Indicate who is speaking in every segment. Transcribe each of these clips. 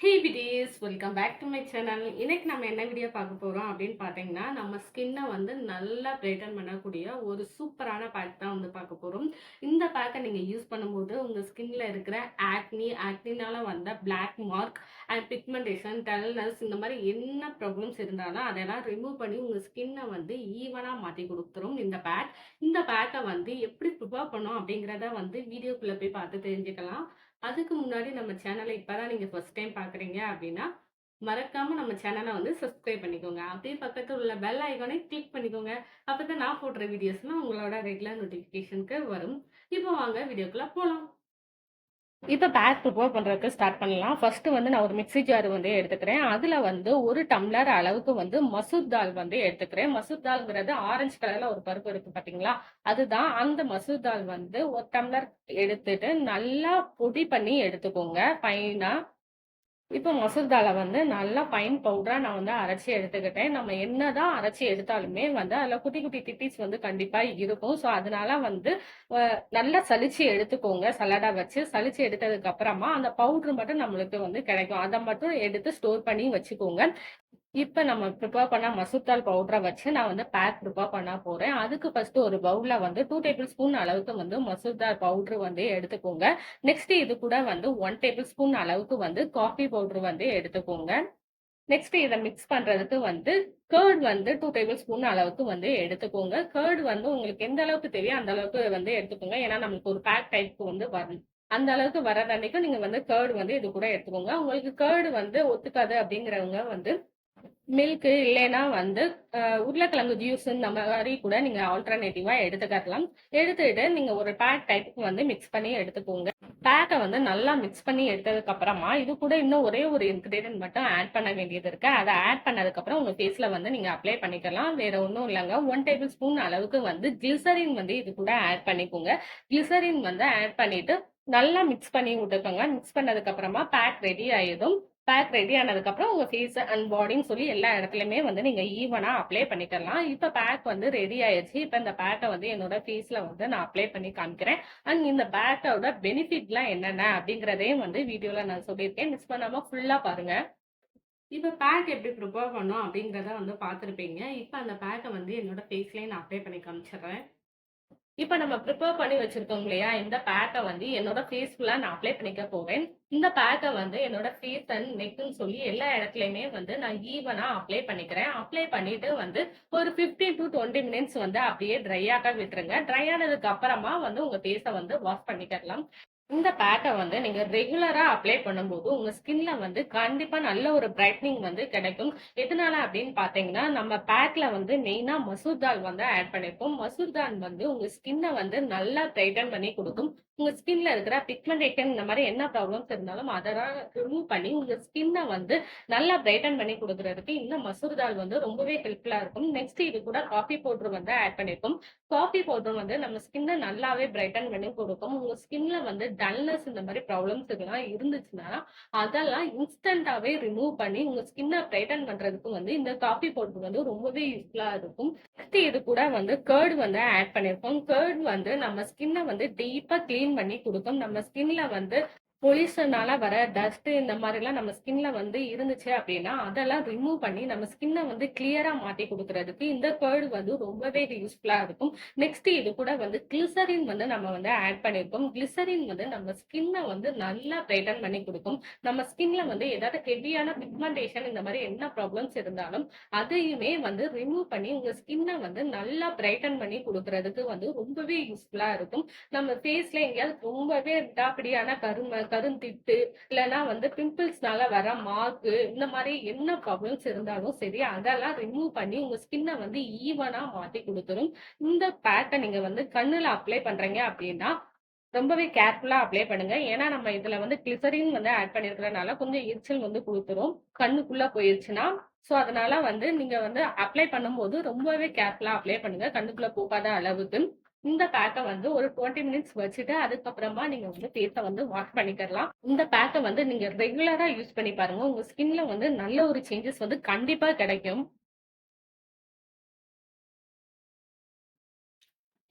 Speaker 1: ஹே விடியஸ் welcome back to my channel. இன்னைக்கு நம்ம என்ன வீடியோ பார்க்க போறோம் அப்படின்னு பார்த்தீங்கன்னா, நம்ம ஸ்கின்னை வந்து நல்லா பிரைட்டன் பண்ணக்கூடிய ஒரு சூப்பரான பேக் தான் வந்து பார்க்க போறோம். இந்த பேக்கை நீங்க யூஸ் பண்ணும்போது உங்க ஸ்கின்ல இருக்கிற ஆக்னினால வந்த black mark and pigmentation, dullness இந்த மாதிரி என்ன ப்ராப்ளம்ஸ் இருந்தாலும் அதெல்லாம் ரிமூவ் பண்ணி உங்க ஸ்கின்னை வந்து ஈவனா மாத்தி கொடுத்துரும் இந்த பேக். இந்த பேக்கை வந்து எப்படி ப்ரிப்பேர் பண்ணோம் அப்படிங்கிறத வந்து வீடியோக்குள்ள போய் பார்த்து தெரிஞ்சுக்கலாம். அதுக்கு முன்னாடி நம்ம சேனலை இப்பதான் நீங்க ஃபர்ஸ்ட் டைம் பாக்குறீங்க அப்படின்னா மறக்காம நம்ம சேனலை வந்து சப்ஸ்கிரைப் பண்ணிக்கோங்க. அப்படியே பக்கத்துல உள்ள பெல் ஐகானை கிளிக் பண்ணிக்கோங்க. அப்பதான் நான் போடுற வீடியோஸ்லாம் உங்களோட ரெகுலர் நோட்டிபிகேஷனுக்கு வரும். இப்போ வாங்க வீடியோக்குள்ள போலாம். இப்போ பேக் ப்ரிப்பேர் பண்றதுக்கு ஸ்டார்ட் பண்ணலாம். ஃபர்ஸ்ட் வந்து நான் ஒரு மிக்ஸி ஜார் வந்து எடுத்துக்கிறேன். அதுல வந்து ஒரு டம்ளர் அளவுக்கு வந்து மசூர் தால் வந்து எடுத்துக்கிறேன். மசூர் தால்ங்கிறது ஆரஞ்சு கலர்ல ஒரு பருப்பு இருக்கு பாத்தீங்களா, அதுதான். அந்த மசூர் தால் வந்து ஒரு டம்ளர் எடுத்துட்டு நல்லா பொடி பண்ணி எடுத்துக்கோங்க ஃபைனா. இப்போ மசூர் தாலை வந்து நல்லா ஃபைன் பவுடரா நான் வந்து அரைச்சி எடுத்துக்கிட்டேன். நம்ம என்னதான் அரைச்சி எடுத்தாலுமே வந்து அதில் குட்டி குட்டி திட்டிஸ் வந்து கண்டிப்பா இருக்கும். ஸோ அதனால வந்து நல்லா சலிச்சு எடுத்துக்கோங்க. சலடா வச்சு சலிச்சு எடுத்ததுக்கு அப்புறமா அந்த பவுடர் மட்டும் நம்மளுக்கு வந்து கிடைக்கும். அதை மட்டும் எடுத்து ஸ்டோர் பண்ணி வச்சுக்கோங்க. இப்ப நம்ம ப்ரிப்பேர் பண்ண மசூர் தால் பவுடரை வச்சு நான் வந்து பேக் ப்ரிப்பேர் பண்ண போறேன். அதுக்கு ஃபர்ஸ்ட் ஒரு பவுல்ல வந்து 2 டேபிள் ஸ்பூன் அளவுக்கு வந்து மசூர் தால் பவுடர் வந்து எடுத்துக்கோங்க. நெக்ஸ்ட் இது கூட வந்து 1 டேபிள் ஸ்பூன் அளவுக்கு வந்து காஃபி பவுடர் வந்து எடுத்துக்கோங்க. நெக்ஸ்ட் இதை மிக்ஸ் பண்றதுக்கு வந்து கர்ட் வந்து 2 டேபிள் ஸ்பூன் அளவுக்கு வந்து எடுத்துக்கோங்க. கர்ட் வந்து உங்களுக்கு எந்த அளவுக்கு தேவையோ அந்த அளவுக்கு வந்து எடுத்துக்கோங்க. ஏன்னா நமக்கு ஒரு பேக் டைப் வந்து வரும். அந்த அளவுக்கு வர்ற அன்னைக்கு நீங்க வந்து கர்ட் வந்து இது கூட எடுத்துக்கோங்க. உங்களுக்கு கர்ட் வந்து ஒத்துக்காது அப்படிங்கிறவங்க வந்து மில்க் இல்லைன்னா வந்து உருளைக்கிழங்கு ஜூஸ் இந்த மாதிரி கூட நீங்க ஆல்டர்னேட்டிவா எடுத்துக்கலாம். எடுத்துட்டு நீங்க ஒரு பேக் டைப்புக்கு வந்து மிக்ஸ் பண்ணி எடுத்துக்கோங்க. பேக்கை வந்து நல்லா மிக்ஸ் பண்ணி எடுத்ததுக்கு அப்புறமா இது கூட இன்னும் ஒரே ஒரு இன்கிரீடியன்ட் மட்டும் ஆட் பண்ண வேண்டியது இருக்கு. அதை ஆட் பண்ணதுக்கு அப்புறம் உங்க ஃபேஸ்ல வந்து நீங்க அப்ளை பண்ணிக்கலாம். வேற ஒன்றும் இல்லைங்க. 1 டேபிள் ஸ்பூன் அளவுக்கு வந்து கிளிசரின் வந்து இது கூட ஆட் பண்ணிக்கோங்க. கிளிசரின் வந்து ஆட் பண்ணிட்டு நல்லா மிக்ஸ் பண்ணி விட்டுக்கோங்க. மிக்ஸ் பண்ணதுக்கு அப்புறமா பேக் ரெடி ஆயிடும். பேக் ரெடி ஆனதுக்கு அப்புறம் உங்க ஃபேஸ் அண்ட் பாடின்னு சொல்லி எல்லா இடத்துலயுமே வந்து நீங்க ஈவனா அப்ளை பண்ணிக்கலாம். இப்ப பேக் வந்து ரெடி ஆயிடுச்சு. இப்ப இந்த பேக்கை வந்து என்னோட ஃபேஸ்ல வந்து நான் அப்ளை பண்ணி காமிக்கிறேன். அண்ட் இந்த பேக்கோட பெனிஃபிட்லாம் என்னென்ன அப்படிங்கிறதையும் வந்து வீடியோல நான் சொல்லியிருக்கேன். மிஸ் பண்ணாம ஃபுல்லா பாருங்க. இப்ப பேக் எப்படி ப்ரிப்பேர் பண்ணோம் அப்படிங்கிறத வந்து பார்த்துருப்பீங்க. இப்ப அந்த பேக்கை வந்து என்னோட ஃபேஸ்லயே நான் அப்ளை பண்ணி காமிச்சிடுறேன். இப்ப நம்ம ப்ரிப்பேர் பண்ணி வச்சிருக்கோம் இல்லையா, இந்த பேக்கை வந்து என்னோட ஃபேஸ் ஃபுல்லா நான் அப்ளை பண்ணிக்க போறேன். இந்த பேக்கை வந்து என்னோட ஃபேஸ் அண்ட் நெக்குன்னு சொல்லி எல்லா இடத்துலயுமே வந்து நான் ஈவனா அப்ளை பண்ணிக்கிறேன். அப்ளை பண்ணிட்டு வந்து ஒரு 15 to 20 மினிட்ஸ் வந்து அப்படியே ட்ரை ஆக விட்டுருங்க. ட்ரை ஆனதுக்கு அப்புறமா வந்து உங்க ஃபேஸை வந்து வாஷ் பண்ணிக்கலாம். இந்த பேக்கை வந்து நீங்க ரெகுலரா அப்ளை பண்ணும்போது உங்க ஸ்கின்ல வந்து கண்டிப்பா நல்ல ஒரு பிரைட்னிங் வந்து கிடைக்கும். எதனால அப்படின்னு பாத்தீங்கன்னா, நம்ம பேக்ல வந்து மெயினா மசூர் தால் வந்து ஆட் பண்ணிருக்கோம். மசூர் தால் வந்து உங்க ஸ்கின்னை வந்து நல்லா பிரைட்டன் பண்ணி கொடுக்கும். உங்க ஸ்கின்ல இருக்கிற பிக்மெண்டேஷன் இந்த மாதிரி என்ன ப்ராப்ளம்ஸ் இருந்தாலும் அதெல்லாம் ரிமூவ் பண்ணி உங்க ஸ்கின்னை வந்து நல்லா பிரைட்டன் பண்ணி கொடுக்கறதுக்கு இந்த மசூர் தால் வந்து ரொம்பவே ஹெல்ப்ஃபுல்லா இருக்கும். நெக்ஸ்ட் இது கூட காஃபி பவுடர் வந்து ஆட் பண்ணிருக்கோம். காஃபி பவுடர் வந்து நம்ம ஸ்கின்னை நல்லாவே பிரைட்டன் பண்ணி கொடுக்கும். உங்க ஸ்கின்ல வந்து டல்னஸ் இந்த மாதிரி ப்ராப்ளம்ஸ் எல்லாம் இருந்துச்சுன்னா அதெல்லாம் இன்ஸ்டன்டாவே ரிமூவ் பண்ணி உங்க ஸ்கின்னை பிரைட்டன் பண்றதுக்கு வந்து இந்த காஃபி பவுடர் வந்து ரொம்பவே யூஸ்ஃபுல்லா இருக்கும். நெக்ஸ்ட் இது கூட வந்து கர்ட் வந்து ஆட் பண்ணிருக்கோம். கர்ட் வந்து நம்ம ஸ்கின்னை வந்து டீப்பா கிளீன் பண்ணி கொடுக்கும். நம்ம ஸ்கின்ல வந்து பொல்யூஷனால வர டஸ்ட் இந்த மாதிரிலாம் நம்ம ஸ்கின்ல வந்து இருந்துச்சு அப்படின்னா அதெல்லாம் ரிமூவ் பண்ணி நம்ம ஸ்கின்னை வந்து கிளியரா மாத்தி கொடுக்கறதுக்கு இந்த கர்டு வந்து ரொம்பவே யூஸ்ஃபுல்லா இருக்கும். நெக்ஸ்ட் இது கூட வந்து கிளிசரின் வந்து நம்ம வந்து ஆட் பண்ணிருக்கோம். கிளிசரின் வந்து நம்ம ஸ்கின்னை வந்து நல்லா பிரைட்டன் பண்ணி கொடுக்கும். நம்ம ஸ்கின்ல வந்து ஏதாவது ஹெவியான பிக்மெண்டேஷன் இந்த மாதிரி என்ன ப்ராப்ளம்ஸ் இருந்தாலும் அதையுமே வந்து ரிமூவ் பண்ணி உங்க ஸ்கின்னை வந்து நல்லா பிரைட்டன் பண்ணி கொடுக்கறதுக்கு வந்து ரொம்பவே யூஸ்ஃபுல்லா இருக்கும். நம்ம ஃபேஸ்ல எங்கேயாவது ரொம்பவே விடாப்பிடியான கருந்திட்டு இல்லைன்னா வந்து பிம்பிள்ஸ்னால வர மார்க்கு இந்த மாதிரி என்ன ப்ராப்ளம்ஸ் இருந்தாலும் சரி அதெல்லாம் ரிமூவ் பண்ணி உங்க ஸ்கின்னை வந்து ஈவனா மாத்தி கொடுத்துரும். இந்த பேக்கை நீங்க வந்து கண்ணுல அப்ளை பண்றீங்க அப்படின்னா ரொம்பவே கேர்ஃபுல்லா அப்ளை பண்ணுங்க. ஏன்னா நம்ம இதுல வந்து கிளிசரின் வந்து ஆட் பண்ணிருக்கிறதுனால கொஞ்சம் எரிச்சல் வந்து கொடுத்துரும் கண்ணுக்குள்ள போயிருச்சுன்னா. சோ அதனால வந்து நீங்க வந்து அப்ளை பண்ணும்போது ரொம்பவே கேர்ஃபுல்லா அப்ளை பண்ணுங்க, கண்ணுக்குள்ள போகாத அளவுக்கு. இந்த பேக்கை வந்து ஒரு 20 மினிட்ஸ் வச்சுட்டு அதுக்கப்புறமா நீங்க வந்து ஃபேஸை வந்து வாஷ் பண்ணிக்கலாம். இந்த பேக்கை வந்து நீங்க ரெகுலரா யூஸ் பண்ணி பாருங்க. உங்க ஸ்கின்ல வந்து நல்ல ஒரு சேஞ்சஸ் வந்து கண்டிப்பா கிடைக்கும்.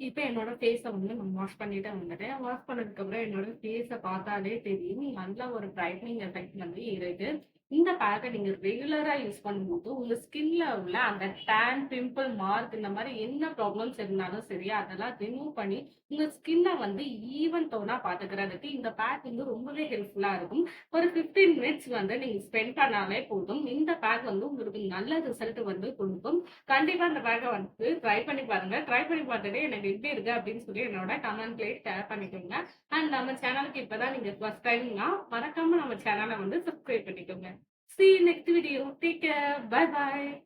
Speaker 1: இப்ப என்னோட ஃபேஸ வந்து நான் வாஷ் பண்ணிட்டு வந்துட்டேன். வாஷ் பண்ணதுக்கப்புறம் என்னோட ஃபேஸ பார்த்தாலே தெரியும். நல்ல ஒரு பிரைட்னிங் எஃபெக்ட் வந்து இருக்கு. இந்த பேக்க நீங்க ரெகுலரா யூஸ் பண்ணும்போது, உங்க ஸ்கின்ல உள்ள அந்த டேன், பிம்பிள் மார்க் இந்த மாரி என்ன ப்ராப்ளம்ஸ் இருந்தாலும் சரி, அதெல்லாம் ரிமூவ் பண்ணி, உங்க ஸ்கின்ன வந்து ஈவன் டோனா பாத்துக்கிறதுக்கு இந்த பேக் வந்து ரொம்பவே ஹெல்ப்ஃபுல்லா இருக்கும். ஒரு 15 மினிட்ஸ் வந்து நீங்க ஸ்பெண்ட் பண்ணாலே போதும். இந்த பேக் வந்து உங்களுக்கு நல்ல ரிசல்ட் வந்து குடுக்கும். கண்டிப்பா இந்த பேக்க வந்து ட்ரை பண்ணி பாருங்க. ட்ரை பண்ணி பார்த்துட்டு எனக்கு எப்படி இருக்கு அப்படின்னு சொல்லி என்னோட கமெண்ட்லயே ஷேர் பண்ணிக்கோங்க. அண்ட் நம்ம சேனலுக்கு இப்பதான் நீங்க ஃபர்ஸ்ட் டைம்னா மறக்காம நம்ம சேனல வந்து சப்ஸ்கிரைப் பண்ணிக்கோங்க. See you next video. Take care. Bye bye.